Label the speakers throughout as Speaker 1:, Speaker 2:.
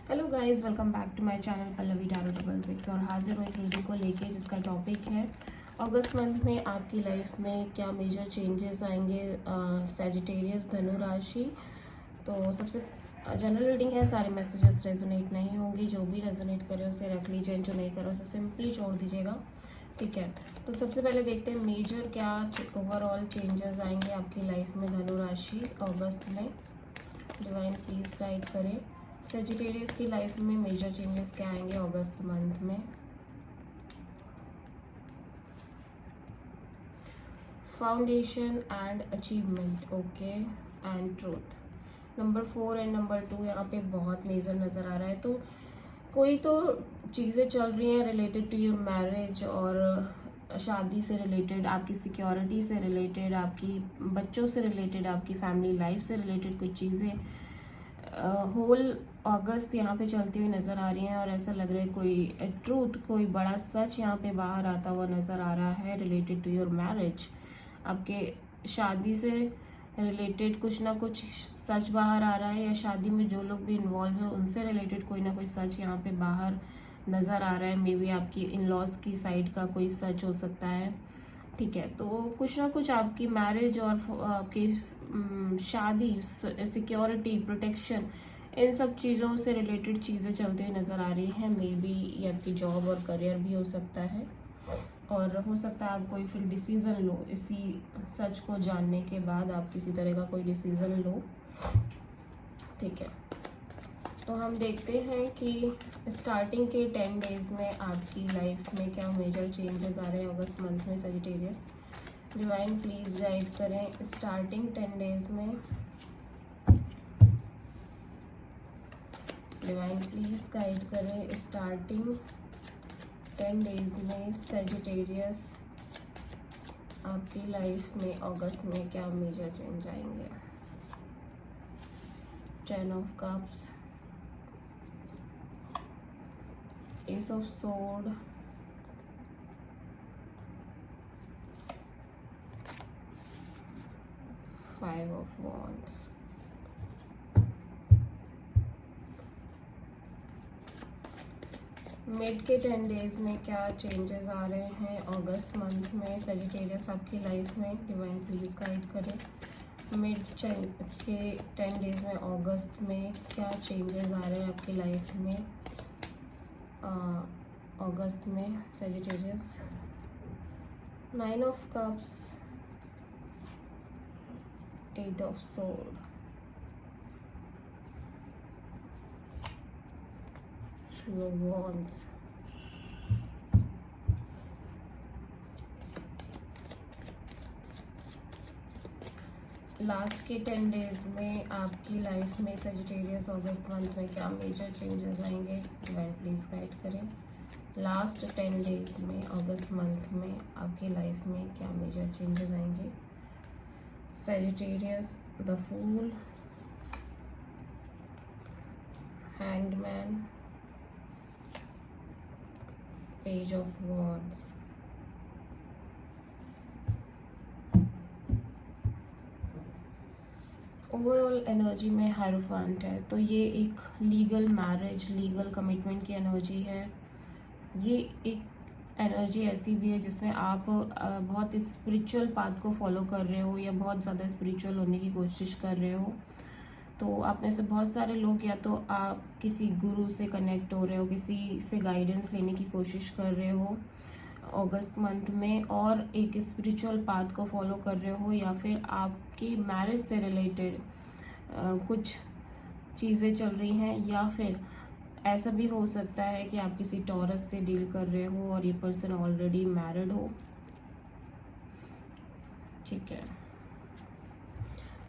Speaker 1: Hello guys, welcome back to my channel Pallavi tarot 666 और हाजिर हुई रीडिंग को लेके जिसका टॉपिक है अगस्त मंथ में आपकी लाइफ में क्या मेजर चेंजेस आएंगे। सैजिटेरियस धनु राशि। तो सबसे जनरल रीडिंग है, सारे मैसेजेस रेजोनेट नहीं होंगे। जो भी रेजोनेट करे उसे रख लीजिए, जो नहीं करे उसे सिंपली छोड़ दीजिएगा। ठीक है, तो सबसे पहले देखते हैं मेजर क्या ओवरऑल चेंजेस आएंगे आपकी लाइफ में धनु राशि अगस्त में। डिवाइन प्लीज गाइड करें सेजिटेरियस की लाइफ में मेजर चेंजेस क्या आएंगे अगस्त मंथ में। Foundation and achievement, okay, and truth. Number 4 and number 2 यहाँ पे बहुत मेजर नज़र आ रहा है। तो कोई तो चीज़ें चल रही हैं रिलेटेड टू योर मैरिज और शादी से रिलेटेड, आपकी सिक्योरिटी से रिलेटेड, आपकी बच्चों से रिलेटेड, आपकी फैमिली लाइफ से रिलेटेड कुछ चीज़ें होल अगस्त यहाँ पे चलती हुई नज़र आ रही हैं। और ऐसा लग रहा है कोई ट्रूथ, कोई बड़ा सच यहाँ पे बाहर आता हुआ नज़र आ रहा है रिलेटेड टू योर मैरिज। आपके शादी से रिलेटेड कुछ ना कुछ सच बाहर आ रहा है, या शादी में जो लोग भी इन्वॉल्व है उनसे रिलेटेड कोई ना कोई सच यहाँ पे बाहर नज़र आ रहा है। मे बी आपकी इन लॉज की साइड का कोई सच हो सकता है। ठीक है, तो कुछ ना कुछ आपकी मैरिज और आपकी शादी, सिक्योरिटी, प्रोटेक्शन, इन सब चीज़ों से रिलेटेड चीज़ें चलती हुई नज़र आ रही हैं। मे बी ये आपकी जॉब और करियर भी हो सकता है, और हो सकता है आप कोई फिर डिसीज़न लो इसी सच को जानने के बाद, आप किसी तरह का कोई डिसीज़न लो। ठीक है, तो हम देखते हैं कि स्टार्टिंग के 10 डेज में आपकी लाइफ में क्या मेजर चेंजेस आ रहे हैं अगस्त मंथ में सजिटेरियस। डिवाइन प्लीज गाइड करें स्टार्टिंग 10 डेज में। डिवाइन प्लीज गाइड करें स्टार्टिंग 10 डेज में सजिटेरियस आपकी लाइफ में अगस्त में क्या मेजर चेंज आएंगे। 10 of cups, Ace of Sword, Five of Wands, mid के 10 डेज में क्या चेंजेस आ रहे हैं अगस्त मंथ में सजिटेरियस आपकी लाइफ में। डिवाइन प्लीज गाइड करें मिड के 10 डेज में अगस्त में क्या चेंजेस आ रहे हैं आपकी लाइफ में अगस्त में Sagittarius. 9 of cups, 8 of sword, 3 of wands. Last के 10 डेज में आपकी लाइफ में सजिटेरियस अगस्त मंथ में क्या मेजर चेंजेस आएंगे। डिवाइन प्लीज गाइड करें लास्ट 10 डेज में अगस्त मंथ में आपकी लाइफ में क्या मेजर चेंजेस आएंगे। Sagittarius, the fool, hangman, page of wands. Overall energy में हायरोफेंट है, तो ये एक लीगल मैरिज, लीगल कमिटमेंट की एनर्जी है। ये एक एनर्जी ऐसी भी है जिसमें आप बहुत स्पिरिचुअल पाथ को फॉलो कर रहे हो, या बहुत ज़्यादा स्पिरिचुअल होने की कोशिश कर रहे हो। तो आप में से बहुत सारे लोग या तो आप किसी गुरु से कनेक्ट हो रहे हो, किसी से गाइडेंस लेने की कोशिश कर रहे हो अगस्त मंथ में, और एक स्पिरिचुअल पाथ को फॉलो कर रहे हो, या फिर आपकी मैरिज से रिलेटेड कुछ चीज़ें चल रही हैं, या फिर ऐसा भी हो सकता है कि आप किसी टॉरस से डील कर रहे हो और ये पर्सन ऑलरेडी मैरिड हो। ठीक है,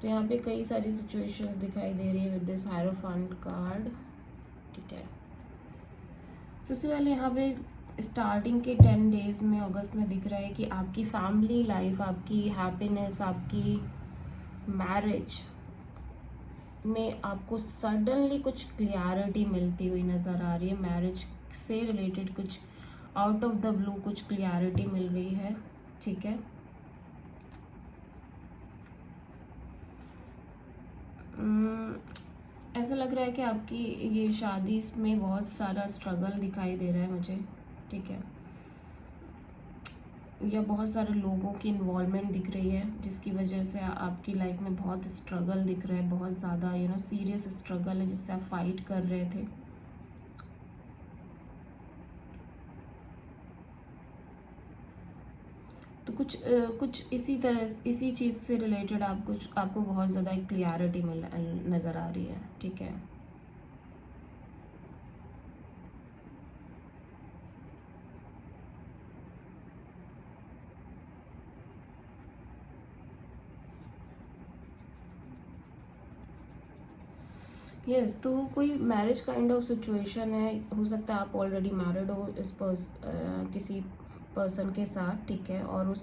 Speaker 1: तो यहाँ पे कई सारी सिचुएशंस दिखाई दे रही है विद दिस हायरोफेंट कार्ड। ठीक है, सबसे पहले यहाँ पे स्टार्टिंग के 10 डेज में अगस्त में दिख रहा है कि आपकी फैमिली लाइफ, आपकी हैप्पीनेस, आपकी मैरिज में आपको सडनली कुछ क्लियरिटी मिलती हुई नज़र आ रही है। मैरिज से रिलेटेड कुछ आउट ऑफ द ब्लू कुछ क्लियरिटी मिल रही है। ठीक है, ऐसा लग रहा है कि आपकी ये शादी में बहुत सारा स्ट्रगल दिखाई दे रहा है मुझे, ठीक है, या बहुत सारे लोगों की इन्वॉल्वमेंट दिख रही है जिसकी वजह से आपकी लाइफ में बहुत स्ट्रगल दिख रहा है, बहुत ज़्यादा सीरियस स्ट्रगल है जिससे आप फाइट कर रहे थे। तो कुछ इसी चीज़ से रिलेटेड आपको बहुत ज़्यादा एक क्लियरिटी नज़र आ रही है, ठीक है। यस, तो कोई मैरिज काइंड ऑफ सिचुएशन है, हो सकता है आप ऑलरेडी मैरिड हो किसी पर्सन के साथ, ठीक है, और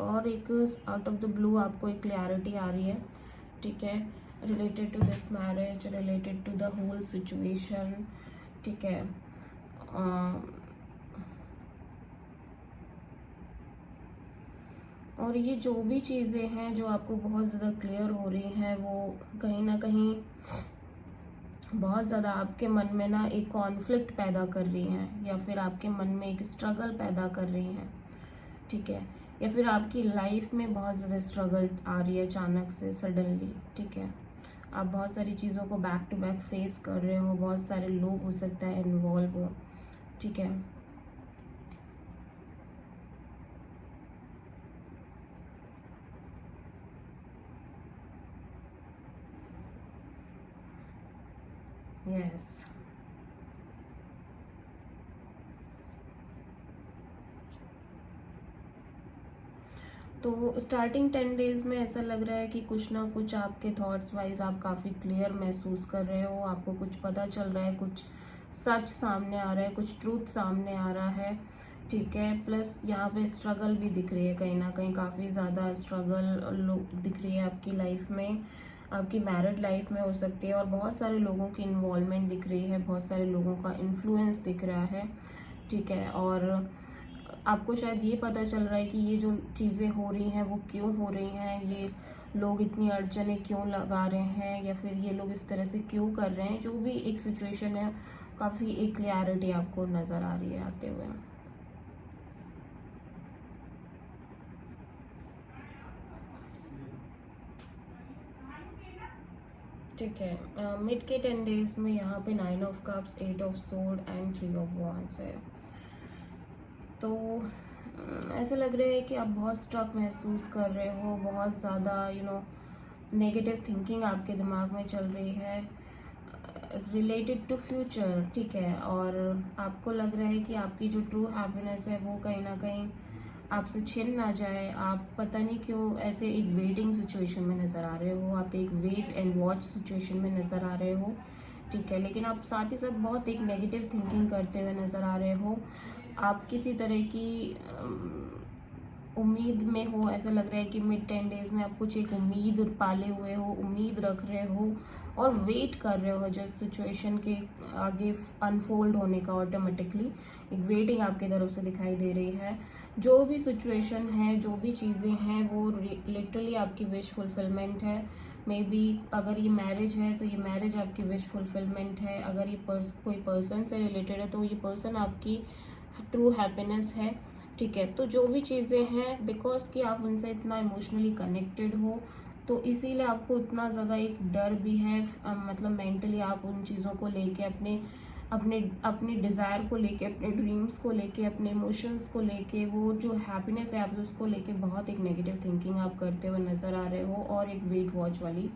Speaker 1: और एक आउट ऑफ द ब्लू आपको एक क्लैरिटी आ रही है, ठीक है, related to this marriage, related to the whole situation, ठीक है। और ये जो भी चीज़ें हैं जो आपको बहुत ज़्यादा क्लियर हो रही हैं, वो कहीं ना कहीं बहुत ज़्यादा आपके मन में ना एक कॉन्फ्लिक्ट पैदा कर रही हैं, या फिर आपके मन में एक स्ट्रगल पैदा कर रही हैं, ठीक है, या फिर आपकी लाइफ में बहुत ज़्यादा स्ट्रगल आ रही है अचानक से, सडनली, ठीक है। आप बहुत सारी चीज़ों को बैक टू बैक फेस कर रहे हो, बहुत सारे लोग हो सकता है इन्वॉल्व हो, ठीक है। यस, तो स्टार्टिंग 10 डेज में ऐसा लग रहा है कि कुछ ना कुछ आपके थॉट्स वाइज आप काफ़ी क्लियर महसूस कर रहे हो, आपको कुछ पता चल रहा है, कुछ सच सामने आ रहा है, कुछ ट्रूथ सामने आ रहा है, ठीक है। प्लस यहाँ पे स्ट्रगल भी दिख रही है, कहीं ना कहीं काफ़ी ज़्यादा स्ट्रगल दिख रही है आपकी लाइफ में, आपकी मैरिड लाइफ में हो सकती है, और बहुत सारे लोगों की इन्वॉल्वमेंट दिख रही है, बहुत सारे लोगों का इन्फ्लुएंस दिख रहा है, ठीक है। और आपको शायद ये पता चल रहा है कि ये जो चीज़ें हो रही हैं वो क्यों हो रही हैं, ये लोग इतनी अड़चने क्यों लगा रहे हैं, या फिर ये लोग इस तरह से क्यों कर रहे हैं, जो भी एक सिचुएशन है, काफ़ी एक क्लैरिटी आपको नज़र आ रही है आते हुए, ठीक है। मिड के 10 डेज में यहाँ पे 9 of cups, 8 of sword and 3 of wands है। तो ऐसा लग रहा है कि आप बहुत स्ट्रक महसूस कर रहे हो, बहुत ज़्यादा नेगेटिव थिंकिंग आपके दिमाग में चल रही है रिलेटेड टू फ्यूचर, ठीक है। और आपको लग रहा है कि आपकी जो ट्रू हैप्पीनेस है वो कहीं ना कहीं आपसे छिन ना जाए, आप पता नहीं क्यों ऐसे एक वेटिंग सिचुएशन में नज़र आ रहे हो, आप एक वेट एंड वॉच सिचुएशन में नज़र आ रहे हो, ठीक है। लेकिन आप साथ ही साथ बहुत एक नेगेटिव थिंकिंग करते हुए नज़र आ रहे हो, आप किसी तरह की उम्मीद में हो, ऐसा लग रहा है कि मिड 10 डेज में आप कुछ एक उम्मीद पाले हुए हो, उम्मीद रख रहे हो और वेट कर रहे हो जिस सिचुएशन के आगे अनफोल्ड होने का, ऑटोमेटिकली एक वेटिंग आपकी तरफ से दिखाई दे रही है। जो भी सिचुएशन है, जो भी चीज़ें हैं, वो लिटरली आपकी विश फुलफिलमेंट है। मे बी अगर ये मैरिज है तो ये मैरिज आपकी विश फुलफिलमेंट है, अगर ये कोई पर्सन से रिलेटेड है तो ये पर्सन आपकी ट्रू हैप्पीनेस है, ठीक है। तो जो भी चीज़ें हैं, बिकॉज कि आप उनसे इतना इमोशनली कनेक्टेड हो, तो इसीलिए आपको उतना ज़्यादा एक डर भी है, मतलब मेंटली आप उन चीज़ों को लेके अपने अपने अपने डिज़ायर को लेके, अपने ड्रीम्स को लेके, अपने इमोशंस को लेके, वो जो हैप्पीनेस है आप उसको लेके बहुत एक नेगेटिव थिंकिंग आप करते हुए नज़र आ रहे हो, और एक वेट वॉच वाली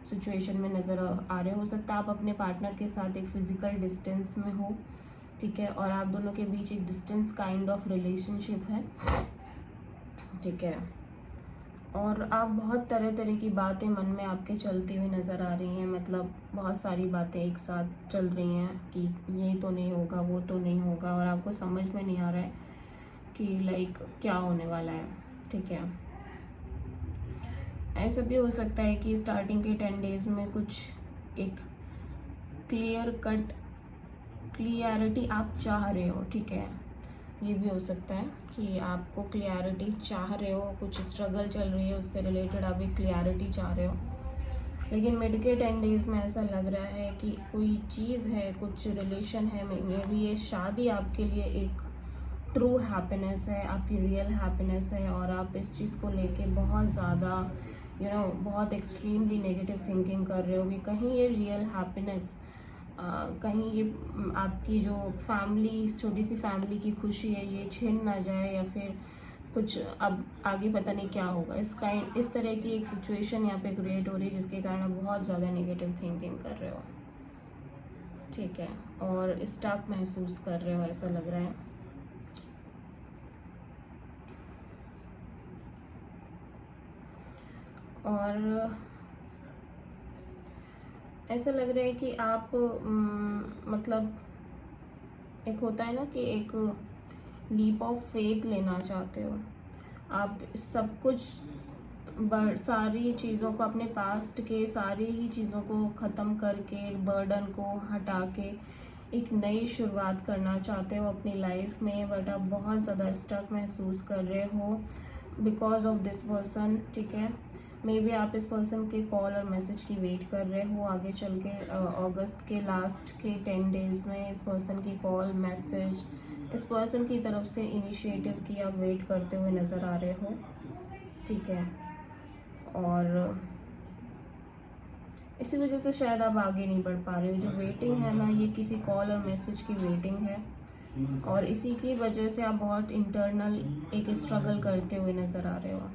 Speaker 1: सिचुएशन में नज़र आ रहे हो सकता है आप अपने पार्टनर के साथ एक फिजिकल डिस्टेंस में हो, ठीक है, और आप दोनों के बीच एक डिस्टेंस काइंड ऑफ रिलेशनशिप है, ठीक है। और आप बहुत तरह तरह की बातें मन में आपके चलती हुई नज़र आ रही हैं, मतलब बहुत सारी बातें एक साथ चल रही हैं कि ये तो नहीं होगा, वो तो नहीं होगा, और आपको समझ में नहीं आ रहा है कि लाइक क्या होने वाला है, ठीक है। ऐसा भी हो सकता है कि स्टार्टिंग के 10 डेज में कुछ एक क्लियर कट क्लियरिटी आप चाह रहे हो, ठीक है। ये भी हो सकता है कि आपको क्लियरिटी चाह रहे हो, कुछ स्ट्रगल चल रही है उससे रिलेटेड आप एक क्लियरिटी चाह रहे हो, लेकिन मिड के 10 डेज में ऐसा लग रहा है कि कोई चीज़ है, कुछ रिलेशन है, मे भी ये शादी आपके लिए एक ट्रू हैप्पीनेस है, आपकी रियल हैप्पीनेस है, और आप इस चीज़ को लेके बहुत ज़्यादा बहुत एक्सट्रीमली नेगेटिव थिंकिंग कर रहे हो कि कहीं ये रियल हैप्पीनेस, कहीं ये आपकी जो फैमिली, छोटी सी फैमिली की खुशी है, ये छिन ना जाए, या फिर कुछ अब आगे पता नहीं क्या होगा। इस तरह की एक सिचुएशन यहाँ पे क्रिएट हो रही है, जिसके कारण आप बहुत ज़्यादा नेगेटिव थिंकिंग कर रहे हो, ठीक है, और स्टक महसूस कर रहे हो, ऐसा लग रहा है। और ऐसा लग रहा है कि आप मतलब एक होता है ना कि एक लीप ऑफ फेथ लेना चाहते हो। आप सब कुछ सारी चीज़ों को, अपने पास्ट के सारी ही चीज़ों को ख़त्म करके, बर्डन को हटा के एक नई शुरुआत करना चाहते हो अपनी लाइफ में, बट आप बहुत ज़्यादा स्टक महसूस कर रहे हो बिकॉज ऑफ दिस पर्सन, ठीक है। मे बी आप इस पर्सन के कॉल और मैसेज की वेट कर रहे हो आगे चल के। अगस्त के लास्ट के 10 डेज में इस पर्सन की कॉल, मैसेज, इस पर्सन की तरफ से इनिशिएटिव की आप वेट करते हुए नज़र आ रहे हो, ठीक है। और इसी वजह से शायद आप आगे नहीं बढ़ पा रहे हो। जो वेटिंग है ना, ये किसी कॉल और मैसेज की वेटिंग है, और इसी की वजह से आप बहुत इंटरनल एक स्ट्रगल करते हुए नज़र आ रहे हो।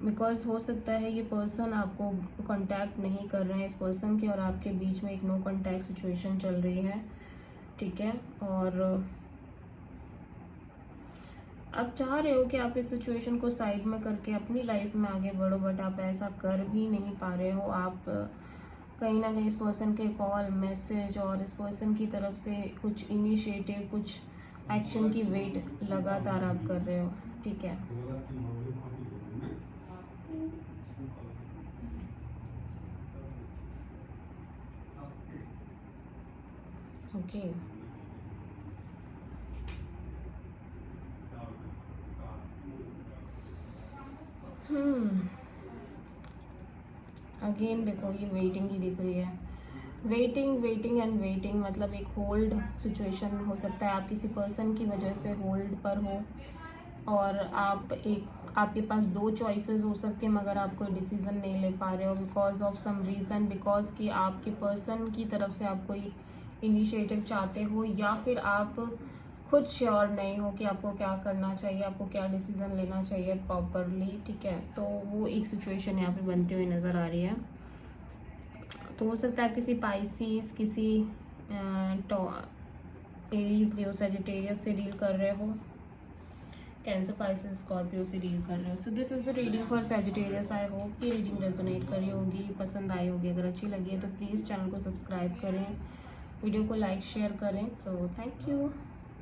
Speaker 1: बिकॉज हो सकता है ये पर्सन आपको कांटेक्ट नहीं कर रहे हैं, इस पर्सन के और आपके बीच में एक नो कांटेक्ट सिचुएशन चल रही है, ठीक है। और आप चाह रहे हो कि आप इस सिचुएशन को साइड में करके अपनी लाइफ में आगे बढ़ो, बट आप ऐसा कर भी नहीं पा रहे हो। आप कहीं ना कहीं इस पर्सन के कॉल, मैसेज और इस पर्सन की तरफ से कुछ इनिशिएटिव, कुछ एक्शन की वेट लगातार आप कर रहे हो, ठीक है। ओके, अगेन देखो, ये वेटिंग ही दिख रही है। वेटिंग एंड वेटिंग, मतलब एक होल्ड सिचुएशन हो सकता है। आप किसी पर्सन की वजह से होल्ड पर हो, और आपके पास 2 चॉइसेस हो सकते हैं, मगर आप कोई डिसीजन नहीं ले पा रहे हो because of some reason, because कि आपके पर्सन की तरफ से आप कोई इनिशिएटिव चाहते हो, या फिर आप खुद श्योर नहीं हो कि आपको क्या करना चाहिए, आपको क्या डिसीजन लेना चाहिए प्रॉपरली, ठीक है। तो वो एक सिचुएशन यहाँ पे बनती हुई नज़र आ रही है। तो हो सकता है आप किसी पाइसिस, किसी एरीज, लियो, सजिटेरियस से डील कर रहे हो, कैंसर, पाइसिस, स्कॉर्पियो से डील कर रहे हो। So this is the reading for Sagittarius. I hope कि रीडिंग रेजोनेट करी होगी, पसंद आई होगी। अगर अच्छी लगी है तो प्लीज़ चैनल को सब्सक्राइब करें, वीडियो को लाइक शेयर करें। So thank you.